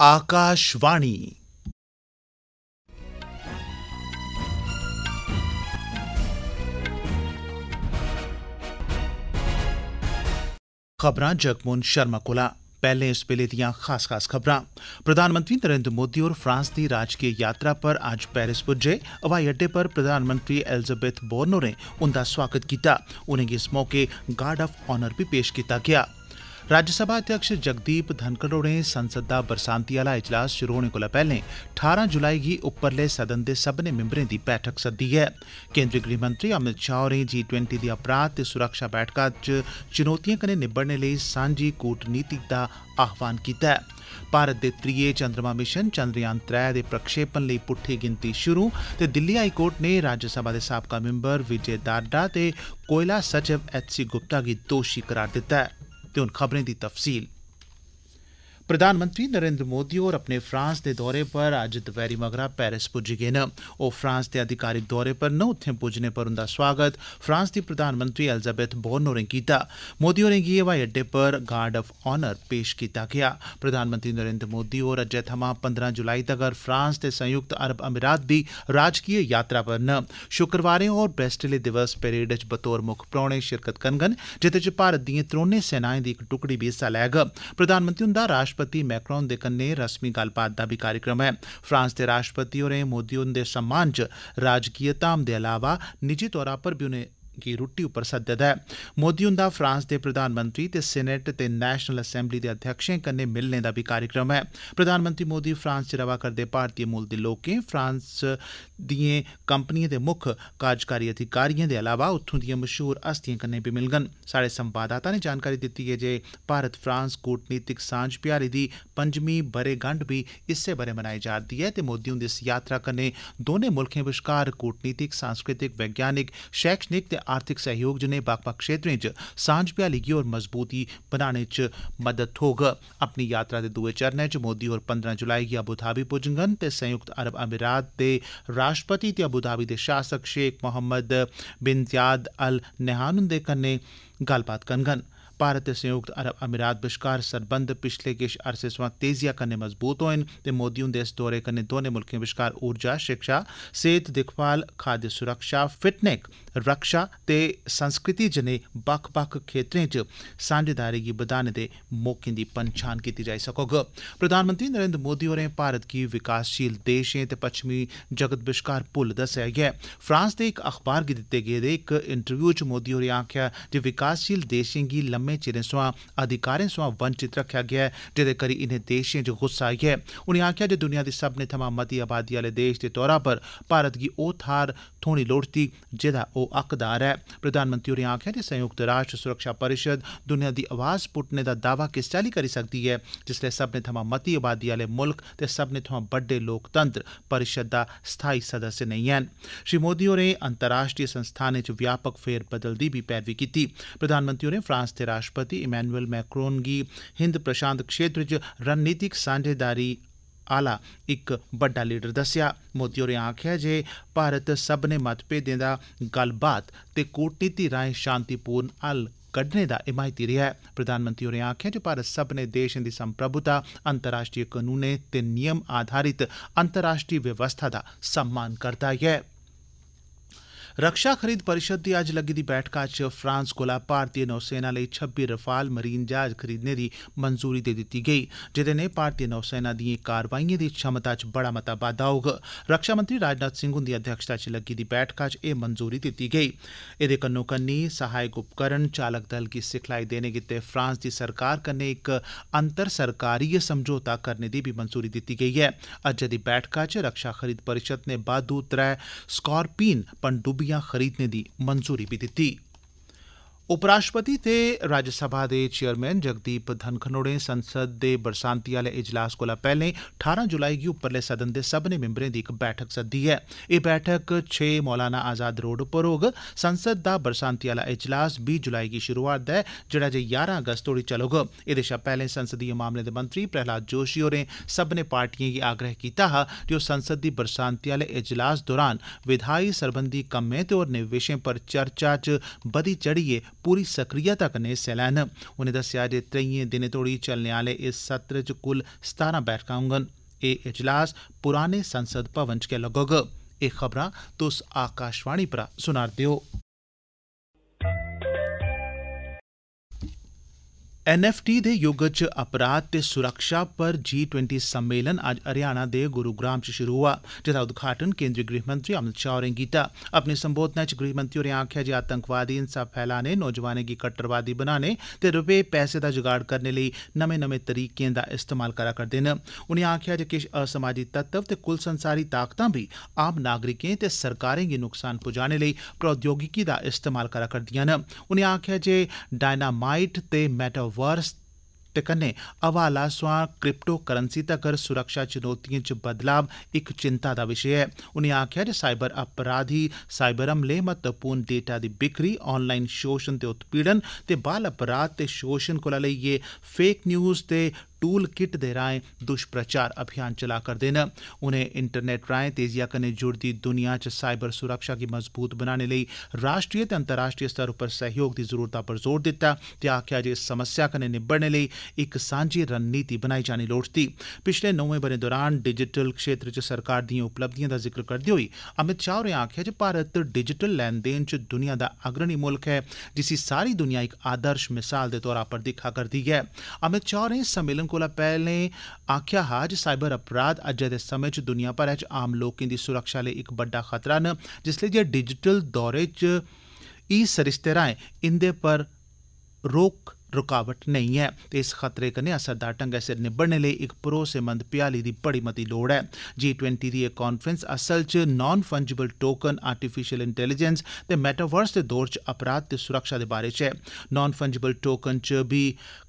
आकाशवाणी। खबरां जगमोहन शर्मा कोला। पैहले इस वेले दियां खास खबरां। प्रधानमंत्री नरेंद्र मोदी होर फ्रांस दी राजकीय यात्रा पर अज्ज पेरिस पुज्जे। हवाई अड्डे पर प्रधानमंत्री एलिजाबेथ बोर्न होरें उंदा स्वागत कीता। उनेंगी इस मौके गार्ड ऑफ ऑनर बी पेश कीता गेआ। राज्यसभा अध्यक्ष जगदीप धनखड़ होरें संसद दा बरसांती आला इजलास शुरू होने कोला पैहले 18 जुलाई गी उप्परले सदन दे सब्भनें मिंबरें दी बैठक सद्दी ऐ। केंद्री गृहमंत्री अमित शाह होरें G20 दी अपराध ते सुरक्षा बैठका च चुनौतिएं कन्नै निब्बड़ने लेई सांझी कूटनीति दा आह्वान कीता ऐ। भारत दे त्रिये चंद्रमा मिशन चंद्रयान 3 दे प्रक्षेपण लेई पुट्ठी गिनती शुरू ते दिल्ली हाई कोर्ट ने राज्यसभा दे साबका मिंबर विजय दाड्डा ते कोयला सचिव HC गुप्ता गी दोषी करार दित्ता ऐ। ते हुन खबरें दी तफसील। प्रधानमंत्री नरेंद्र मोदी होर अपने फ्रांस दे दौरे पर अज्ज दपैह्री मगरा पेरिस पुज्जी गे न। ओह् फ्रांस दे अधिकारिक दौरे पर न। उत्थें पुज्जने पर उंदा स्वागत फ्रांस दी प्रधानमंत्री एलिजाबेथ बोर्न होरें कीता। मोदी होरें गी हवाई अड्डे पर गार्ड ऑफ ऑनर पेश कीता गेआ। प्रधानमंत्री नरेंद्र मोदी होर अज्जै थमां 15 जुलाई तगर फ्रांस ते संयुक्त अरब अमीरात दी राजकीय यात्रा पर न। शुक्रवारें होर बैस्टिले दिवस परेड च बतौर मुक्ख परौह्ने शिरकत करङन, जेह्दे च भारत दिएं त्रौनें सेनाएं दी इक टुकड़ी बी हिस्सा लैग। प्रधानमंत्री हुंदा राष्ट्रपति मैक्रोन दे कन्नै रस्मी गल्लबात दा बी कार्यक्रम है। फ्रांस दे राष्ट्रपति होरें मोदी हुंदे सम्मान च राजकीय धाम दे अलावा निजी तौरा पर बी उनें गी रुट्टी उप्पर सद्दे दा ऐ। मोदी हुंदा फ्रांस दे प्रधानमंत्री ते सीनेट ते नेशनल असैम्बली दे अध्यक्षें कन्नै मिलने दा बी कार्यक्रम है। प्रधानमंत्री मोदी फ्रांस च रवा करदे भारतीय मूल दे लोकें, फ्रांस दिएं कंपनिएं दे मुक्ख कार्यकारी अधिकारिएं दे अलावा उत्थूं दिएं मशहूर हस्तिएं कन्नै बी मिलङन। साढ़े संवाददाता ने जानकारी दित्ती ऐ जे भारत फ्रांस कूटनीतिक सांझ भ्याली दी 5मीं ब'रेगंढ बी इस्सै ब'रे मनाई जा'रदी ऐ ते मोदी हुंदी इस यात्रा कन्नै दौनें मुल्खें बश्कार कूटनीतिक, सांस्कृतिक, वैज्ञानिक, शैक्षणिक ते आर्थिक सहयोग जनेह् बक्ख-बक्ख क्षेत्रें च सांझ भ्याली गी होर मजबूती बनाने च मदद थ्होग। अपनी यात्रा दे दूए चरणै च मोदी होर 15 जुलाई गी अबुधाबी पुज्जङन ते संयुक्त अरब अमीरात दे राष्ट्रपति ते अबुधाबी दे शासक शेख मोहम्मद बिन ज़ायद अल नह्यान हुंदे कन्नै गल्लबात करङन। भारत ते संयुक्त अरब अमीरात बश्कार सरबंध पिछले किश अरसे सोयां तेजिया कन्नै मजबूत होए न ते मोदी हुंदे इस दौरे कन्नै दौनें मुल्खें बश्कार ऊर्जा, शिक्षा, सेहत दिक्खभाल, खाद्य सुरक्षा, फिटनेक, रक्षा ते संस्कृति जनेह् बक्ख-बक्ख क्षेत्रें च सांझेदारी गी बधाने दे मौकें दी पंछान कीती जाई सकोग। प्रधानमंत्री नरेंद्र मोदी होरें भारत गी विकासशील देशें ते पच्छमी जगत बश्कार पुल दस्सेआ ऐ। फ्रांस दे इक अखबार गी दित्ते गेदे इक इंटरव्यू च मोदी होरें आखेआ जे विकासशील देशें गी लम्मे चिरें सोयां अधिकारें सोयां वंचित रखेआ गेआ ऐ, जेह्दे करी इनें देशें च गुस्सा आई ऐ। उनें आखेआ जे दुनिया दी सभनें थमां मती आबादी आह्ले देश दे तौरा पर भारत गी ओह् थाह्र थ्होनी लोड़चदी जेह्दा ओह् हकदार ऐ। प्रधानमंत्री होरें आखेआ जे संयुक्त राष्ट्र सुरक्षा परिषद दुनिया दी आवाज़ पुट्टने दा दावा किस चाल्ली करी सकदी ऐ जिसलै सभनें थमां मती आबादी आह्ले मुल्ख ते सभनें थमां बड्डे लोकतंत्र परिषद दा स्थाई सदस्य नेईं हैन। श्री मोदी होरें अंतर्राष्ट्रीय संस्थानें च व्यापक फेरबदल दी बी पैरवी कीती। प्रधानमंत्री होरें फ्रांस दे राष्ट्रपति इमैनुअल मैक्रोन गी हिंद प्रशांत क्षेत्र च रणनीतिक सांझेदारी आला इक बड्डा लीडर दस्सेआ। मोदी होरें आखेआ जे भारत सभनें मतभेदें दा गल्लबात ते कूटनीति राहें शांतिपूर्ण हल कड्ढने दा हिमायती रेहा ऐ। प्रधानमंत्री होरें आखेआ जे भारत सभनें देशें दी संप्रभुता, अंतर्राष्ट्रीय कानूनें ते नियम आधारित अंतर्राष्ट्रीय व्यवस्था दा सम्मान करदा ऐ। रक्षा खरीद परिषद दी अज्ज लग्गी दी बैठका च फ्रांस कोला भारतीय नौसेना लेई 26 रफाल मरीन जहाज खरीदने दी मंजूरी दे दित्ती गेई, जेह्दे ने भारतीय नौसेना दिएं कारवाइएं दी क्षमता च बड़ा मता बाद्दा होग। रक्षा मंत्री राजनाथ सिंह हुंदी अध्यक्षता च लग्गी दी बैठका च एह् मंजूरी दित्ती गेई। एह्दे कन्नो-कन्नी सहायक उपकरण चालक दल गी सिखलाई देने गित्ते फ्रांस दी सरकार कन्नै इक अंतर सरकारीय समझौता करने दी बी मंजूरी दित्ती गेई ऐ। अज्जै दी बैठका च रक्षा खरीद परिषद ने बाद्धू 3 स्कॉर्पिन पनडुब्बियां खरीदने दी मंजूरी भी दित्ती। उपराष्ट्रपति ते राज्यसभा दे चेयरमैन जगदीप धनखड़ होरें संसद दे बरसांती आह्ले इजलास कोला पैह्लें 18 जुलाई गी उप्परले सदन दे सभनें मिंबरें दी इक बैठक सद्दी ऐ। एह् बैठक 6 मौलाना आज़ाद रोड उप्पर होग। संसद दा बरसांती आह्ला इजलास 20 जुलाई गी शुरू होआ'रदा ऐ, जेह्ड़ा जे 11 अगस्त तोड़ी चलग। एह्दे शा पैह्लें संसदीय मामलें दे मंत्री प्रहलाद जोशी होरें सभनें पार्टिएं गी आग्रह कीता हा जे ओह् संसद दी बरसांती आह्ले इजलास दौरान विधायी सरबंधी कम्में ते होरनें विशें पर चर्चा च बधी चढ़ियै पूरी सक्रियता कन्नै हिस्सा लैन। उनें दस्सेआ जे 3 दिनें तोड़ी चलने आह्ले इस सत्र च कुल 17 बैठकां होङन। एह् इजलास पुराने संसद भवन च गै लग्गोग। एह् खबरां तुस आकाशवाणी परा सुना'रदे ओ। NFT दे युग च अपराध ते सुरक्षा पर G20 सम्मेलन अज्ज हरियाणा दे गुरुग्राम च शुरू होआ, जेदा उद्घाटन केंद्रीय गृहमंत्री अमित शाह होरें कीता। अपनी संबोधना च गृहमंत्री होरें आखेआ जे आतंकवादी हिंसा फैलाने, नौजवानें गी कट्टरवादी बनाने ते रपे पैसे दा जुगाड़ करने लेई नमें-नमें तरीकें दा इस्तेमाल करा करदे न। उनें आखेआ जे किश असमाजी तत्व ते कुल संसारी ताकतां बी आम नागरिकें ते सरकारें गी नुकसान पुजाने लेई प्रौद्योगिकी दा इस्तेमाल करा करदियां न। उनें आखेआ जे डायनामाइट ते मेटावर्स ते कन्नै हवाला सोयां क्रिप्टो करंसी तगर सुरक्षा चुनौतियें च बदलाव इक चिंता दा विशे ऐ। उनें आखेआ जे साइबर अपराधी साइबर हमले, महत्वपूर्ण डेटा दी बिक्री, ऑनलाइन शोषण ते उत्पीड़न ते बाल अपराध ते शोषण कोला लेइयै फेक न्यूज़ ते टूल किट दे राएं दुष्प्रचार अभियान चला करदे न। उनें इंटरनेट राएं तेजिया कन्नै जुड़दी दुनिया च साइबर सुरक्षा गी मजबूत बनाने लेई राष्ट्रीय ते अंतर्राष्ट्रीय स्तर उप्पर सहयोग दी जरूरता पर जोर दित्ता ते आखेआ जे इस समस्या कन्नै निब्बड़ने लेई इक सांझी रणनीति बनाई जानी लोड़चदी। पिछले 9 ब'रें दौरान डिजिटल क्षेत्र च सरकार दिएं उपलब्धिएं दा जिक्र करदे होई अमित शाह होरें आखेआ जे भारत डिजिटल लैन देन च दुनिया दा अग्रणी मुल्क है, जिसी सारी दुनिया इक आदर्श मिसाल दे तौरा पर दिक्खा करदी ऐ। अमित शाह होरें सम्मेलन कोला पैह्लें आखेआ हा जे साइबर अपराध अज्जै दे समें च दुनिया भरै च आम लोकें दी सुरक्षा लेई इक बड्डा खतरा न, जिसलै जे डिजिटल दौरे च ई सरिस्ते राएं इंदे पर रोक रुकावट नेईं ऐ ते इस खतरे कन्नै असरदार ढंगै सिर निब्बड़ने लेई इक भरोसेमंद भ्याली दी बड़ी मती लोड़ ऐ। G20 दी एह् कांफ्रेंस असल च non fungible token, artificial intelligence ते मेटावर्स दे दौर च अपराध ते सुरक्षा दे बारे च ऐ। नॉन फंजिबल टोकन च बी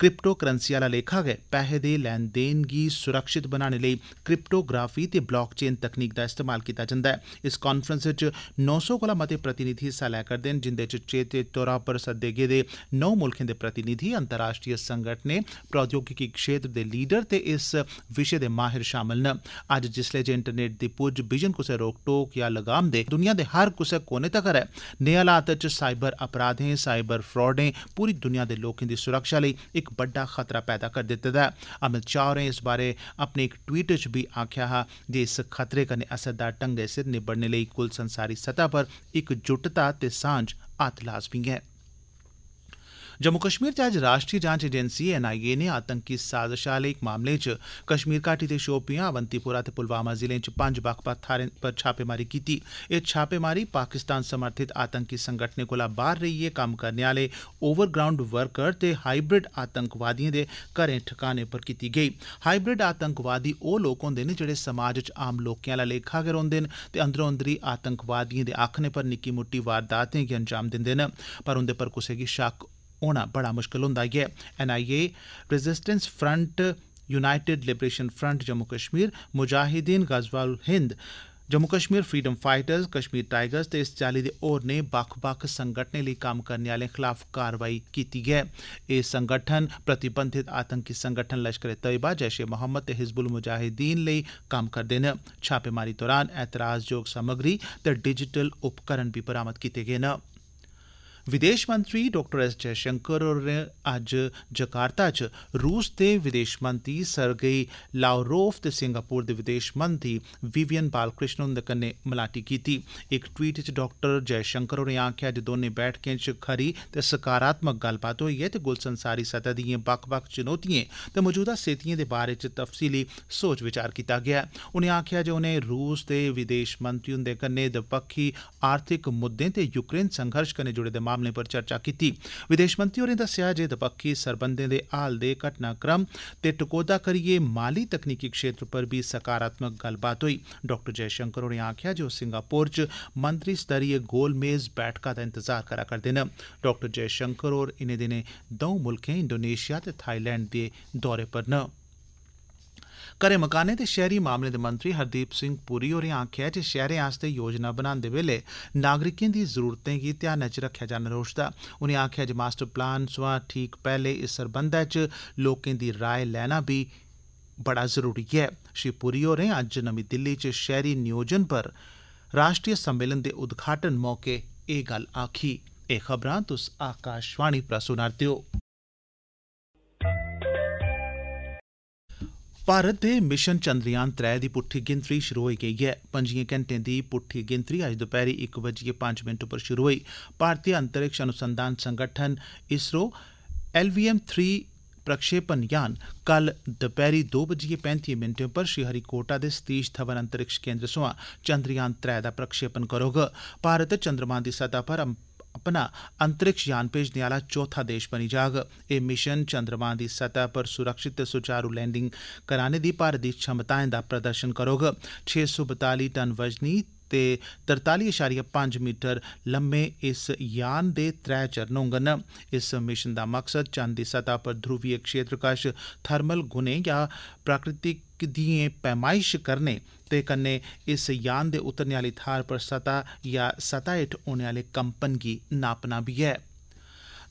क्रिप्टो करंसी आह्ला लेखा गै पैहे दे लैन देन गी सुरक्षित बनाने लेई क्रिप्टोग्राफी ते ब्लॉकचेन तकनीक दा इस्तेमाल कीता जंदा है। इस कांफ्रेंस च 900 कोला मते प्रतिनिधि हिस्सा लै करदे न, जिंदे च चेते तौरा पर सद्दे गेदे 9 मुल्खें दे प्रतिनिधि, अंतर्राष्ट्रीय संगठनें, प्रौद्योगिकी क्षेत्र दे लीडर ते इस विशे दे माहिर शामल न। अज्ज जिसले जे इंटरनेट दी पुज्ज बिजन कुसै रोक टोक या लगाम दे दुनिया दे हर कुसै कोने तगर है, नेह् हालात च साइबर अपराधें, साइबर फ्रॉडें पूरी दुनिया दे लोकें दी सुरक्षा लेई इक बड्डा खतरा पैदा कर दित्ते दा है। अमित शाह होरें इस बारे अपने इक ट्वीट च भी आखेआ हा जे इस खतरे कन्नै असरदार ढंगै सिर निब्बड़ने लेई कुल संसारी सतह पर इकजुटता ते सांझ अत्त लाज़मी ऐ। जम्मू कश्मीर च अज्ज राष्ट्रीय जांच एजेंसी NIA ने आतंकी साजश आह्ले इक मामले च कश्मीर घाटी दे शोपियां, अवंतीपोरा ते पुलवामा जिलें च 5 बक्ख-बक्ख थाह्रें पर छापेमारी कीती। एह् छापेमारी पाकिस्तान समर्थित आतंकी संगठनें कोला बाह्र रेहियै कम्म करने आह्ले ओवरग्राउंड वर्कर ते हाइब्रिड आतंकवादिएं दे घरें ठिकानें पर कीती गेई। हाइब्रिड आतंकवादी ओह् लोक होंदे न जेह्ड़े समाज च आम लोकें आह्ला लेखा गै रौंह्दे न ते अंदरो अंदरी आतंकवादिएं दे आखने पर निक्की मुट्टी वारदातें गी अंजाम दिंदे न, पर उंदे पर कुसै गी शक होना बड़ा मुश्कल होंदा ऐ। NIA, resistance front, united liberation front Jammu Kashmir, Mujahideen Ghazwal Hind, Jammu Kashmir freedom fighters, Kashmir tigers ते इस चाल्ली दे होरनें बक्ख-बक्ख संगठनें लेई कम्म करने आह्लें खिलाफ कार्रवाई कीती ऐ। एह् संगठन प्रतिबंधित आतंकी संगठन लश्कर ए तैयबा, जैश ए मोहम्मद ते हिजबुल मुजाहिदीन लेई कम्म करदे न। छापेमारी दौरान ऐतराज़योग समग्री ते डिजिटल उपकरण बी बरामद कीते गे न। विदेश मंत्री डॉक्टर एस जयशंकर होरें अज्ज जकार्ता च रूस दे विदेश मंत्री सरगेई लावरोव ते सिंगापुर दे विदेश मंत्री विवियन बालकृष्ण हुंदे कन्नै मलाटी कीती। इक ट्वीट च डॉक्टर जयशंकर होरें आखेआ जे दौनें बैठकें च खरी ते सकारात्मक गल्लबात होई ऐ ते गुल संसारी सतह दिएं बक्ख-बक्ख चुनौतिएं ते मौजूदा स्थितिएं दे बारे च तफसीली सोच विचार कीता गेआ। उनें आखेआ जे उनें रूस दे विदेश मंत्री हुंदे कन्नै दपक्खी आर्थिक मुद्दें ते यूक्रेन संघर्ष कन्नै जुड़े दे मामलें पर चर्चा कीती। विदेश मंत्री होरें दस्सेआ जे दपक्खी सरबंधें दे हाल दे घटनाक्रम ते टकोह्दा करियै माली तकनीकी क्षेत्र पर भी सकारात्मक गल्लबात होई। डॉक्टर जयशंकर होरें आखेआ जे ओह् सिंगापुर च मंत्री स्तरीय गोलमेज बैठका दा इंतजार करा करदे न। डॉक्टर जयशंकर होर इनें दिनें द'ऊं मुल्खें इंडोनेशिया ते थाईलैंड दे दौरे पर न। घरें मकानें ते शैहरी मामलें दे मंत्री हरदीप सिंह पुरी होरें आखेआ जे शैहरें आस्तै योजना बनांदे बेल्लै नागरिकें दी जरूरतें गी ध्यानै च रक्खेआ जाना लोड़चदा। उनें आखेआ जे मास्टर प्लान सोयां ठीक पैह्ले इस सरबंधै च लोकें दी राय लैना बी बड़ा जरूरी ऐ। श्री पुरी होरें अज्ज नमीं दिल्ली च शैहरी नियोजन पर राष्ट्रीय सम्मेलन दे उद्घाटन मौके एह् गल्ल आखी। एह खबरां तुस आकाशवाणी परा सुना रदे हो। भारत दे मिशन चंद्रयान 3 दी पुट्ठी गिनतरी शुरू होई गेई ऐ। 5 घैंटें दी पुट्ठी गिनतरी अज्ज दपैह्री 1:05 पर शुरू होई। भारतीय अंतरिक्ष अनुसंधान संगठन इसरो LVM-3 प्रक्षेपण यान कल दपैह्री 2:35 पर श्रीहरिकोटा दे सतीश धवन अंतरिक्ष केंद्र सोयां चंद्रयान 3 दा प्रक्षेपण करोग। भारत चंद्रमा दी सतह पर अपना अंतरिक्ष यान भेजने आला चौथा देश बनी जाग। एह मिशन चंद्रमा दी सतह पर सुरक्षित ते सुचारू लैंडिंग कराने दी भारत दी क्षमताएं दा प्रदर्शन करोग। 642 टन वजनी ते 43.5 मीटर लम्मे इस यान दे 3 चरण होंगन। इस मिशन दा मकसद चंद दी सतह पर ध्रुवीय क्षेत्र कश थर्मल गुणें या प्राकृतिक दिएं पैमाइश करने ते कन्नै इस यान दे उतरने आली थार पर सतह या सतह हेठ होने आले कंपन गी नापना भी है।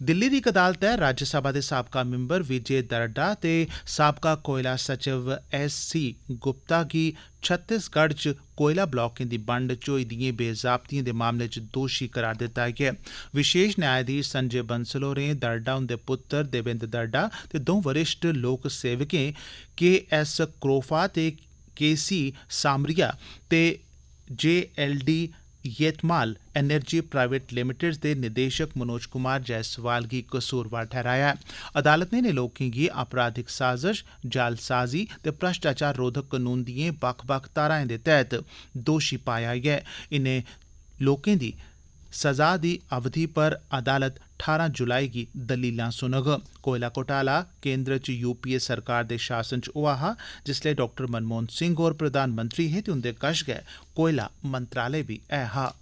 दिल्ली दी इक अदालत राज्यसभा दे साबका मिंबर विजय दरडा ते साबका कोयला सचिव SC गुप्ता गी छत्तीसगढ़ च कोयला ब्लॉकें दी बंड च होई दिएं बेजाब्तियें दे मामले च दोषी करार दित्ता ऐ। विशेष न्यायाधीश संजय बंसल होरें दरडा हुंदे पुत्तर देवेंद्र दरडा ते 2 वरिष्ठ लोक सेवकें KS क्रोफा ते KC सामरिया ते JLD येतमाल एनर्जी प्राइवेट लिमिटेड दे निदेशक मनोज कुमार जायसवाल गी कसूरवार ठहराया है। अदालत ने इनें लोकें गी आपराधिक साजिश, जालसाजी ते भ्रष्टाचार रोधक कानून दिएं बक्ख-बक्ख धाराएं दे तैहत दोषी पाया ऐ। इनें लोकें दी सजा दी अवधि पर अदालत 18 जुलाई गी दलीलां सुनग। कोयला घोटाला केंद्र च UPA सरकार दे शासन च होआ हा जिसलै डॉक्टर मनमोहन सिंह होर प्रधानमंत्री हे ते उंदे कश गै कोयला मंत्रालय भी ऐ हा।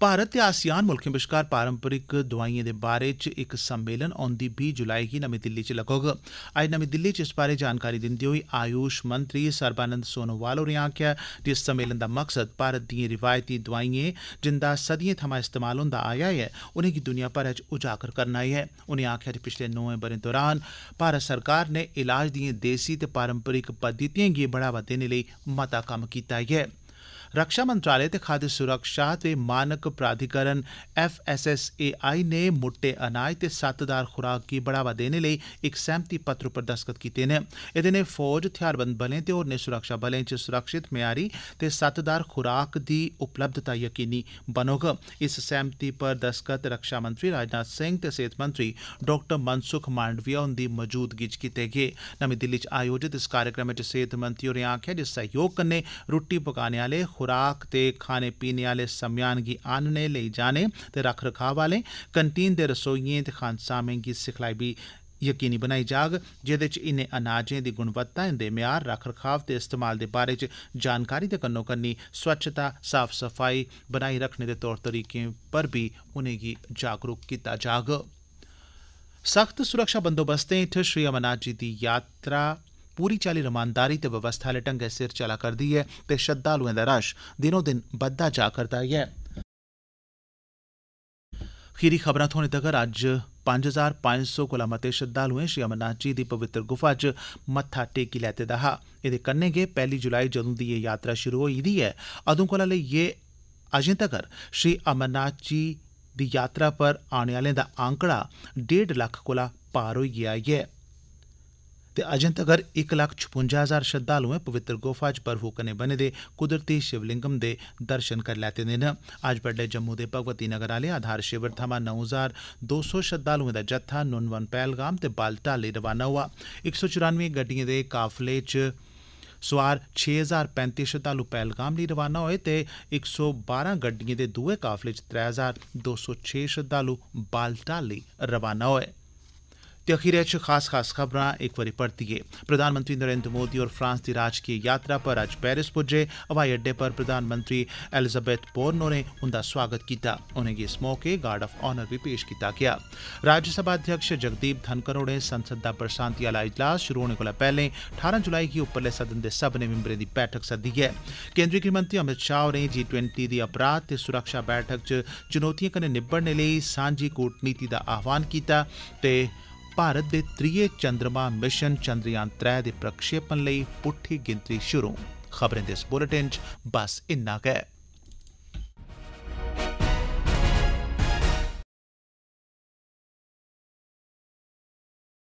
भारत ते आसियान मुल्खें बश्कार पारंपरिक दवाइयें दे बारे च इक सम्मेलन औंदी 20 जुलाई गी नमीं दिल्ली च लगोग। अज्ज नमीं दिल्ली च इस बारे जानकारी दिंदे होई आयुष मंत्री सर्बानंद सोनोवाल होरें आखेआ जे इस सम्मेलन दा मकसद भारत दिएं रिवायती दवाइयें जिंदा सदियें थमां इस्तेमाल होंदा आया ऐ उनेंगी दुनिया भरै च उजागर करना ऐ। उनें आखेआ जे पिछले 9 ब'रें दौरान भारत सरकार ने इलाज दिएं देसी ते पारंपरिक पद्धतियें गी बढ़ावा देने लेई मता कम्म कीता ऐ। रक्षा मंत्रालय ते खाद्य सुरक्षा ते मानक प्राधिकरण FSSAI ने मुट्टे अनाज ते सत्तदार खुराक गी बढ़ावा देने लेई इक सैह्मति पत्र उप्पर दस्तखत कीते न। एह्दे ने फौज, थेहारबंद बलें ते होरनें सुरक्षा बलें च सुरक्षित, म्यारी ते सत्तदार खुराक दी उपलब्धता यकीनी बनोग। इस सैह्मति पर दस्तखत रक्षा मंत्री राजनाथ सिंह ते सेहत मंत्री डॉक्टर मनसुख मांडविया हुंदी मौजूदगी च कीते गे। नमीं दिल्ली च आयोजित इस कार्यक्रम च सेहत मंत्री होरें आखेआ जे सहयोग कन्नै रुट्टी पकाने आले, खुराक ते खाने पीने आले सम्यान गी आह्नने, लेई जाने ते रख रखाव आलें, कंटीन दे रसोइयें ते खानसामें गी सिखलाई बी यकीनी बनाई जाग जेह्दे च इनें अनाजें दी गुणवत्ता, इंदे म्यार, रख रखाव ते इस्तेमाल दे बारे च जानकारी दे कन्नो कन्नी स्वच्छता, साफ सफाई बनाई रखने दे तौर तरीकें पर भी उनेंगी जागरूक कीता जाग। सख्त सुरक्षा बंदोबस्तें हेठ श्री अमरनाथ जी दी यात्रा पूरी चाल्ली रमानदारी ते व्यवस्था आह्ले ढंगै सिर चला करदी ऐ ते श्रद्धालुएं दा रश दिनों दिन बधदा जा करदा ऐ। खीरी खबरां थ्होने तगर अज्ज 5500 कोला मते श्रद्धालुएं श्री अमरनाथ जी दी पवित्र गुफा च मत्था टेकी लैते दा हा। एह्दे कन्नै गै 1 जुलाई जदूं दी एह् यात्रा शुरू होई दी ऐ अदूं कोला लेइयै अजें तगर श्री अमरनाथ जी दी यात्रा पर आने आह्लें दा आंकड़ा 1.5 लक्ख कोला पार होई गेआ ऐ ते अजें तगर 1,56,000 श्रद्धालुएं पवित्र गुफा च बर्फू कन्नै बने दे कुदरती शिवलिंगम दे दर्शन करी लैते दे न। अज्ज बड्डे जम्मू दे भगवती नगर आह्ले आधार शिविर थमां 9,200 श्रद्धालुएं दा जत्था नुनवन पहलगाम ते बालटाल लेई रवाना होआ। 194 गड्डिएं दे काफले च सुआर 6,035 श्रद्धालु पहलगाम लेई रवाना होए ते 112 गड्डिएं दे दुए काफले च 3,206 श्रद्धालु बालटाल लेई रवाना होए। ते अखीरै च खास खबरां एक बारी परतियै। प्रधानमंत्री नरेंद्र मोदी और फ्रांस दी राजकीय यात्रा पर अज्ज पेरिस पुज्जे। हवाई अड्डे पर प्रधानमंत्री एलिजाबेथ बोर्न होरें उंदा स्वागत कीता। उनेंगी इस मौके गार्ड ऑफ ऑनर भी पेश कीता गेआ। राज्यसभा अध्यक्ष जगदीप धनकर होरें संसद दा बरसांती आह्ला इजलास शुरू होने कोला पैह्लें 18 जुलाई गी उप्परले सदन दे सभनें मिंबरें दी बैठक सद्दी ऐ। केंद्री गृहमंत्री अमित शाह होरें G20 दी अपराध ते सुरक्षा बैठक च चुनौतियें कन्नै निब्बड़ने लेई सांझी कूटनीति दा आह्वान कीता ते भारत दे 3 चंद्रमा मिशन चंद्रयान 3 दे प्रक्षेपण लेई पुट्ठी गिनतरी शुरू। खबरें दे इस बुलेटिन च बस इन्ना गै।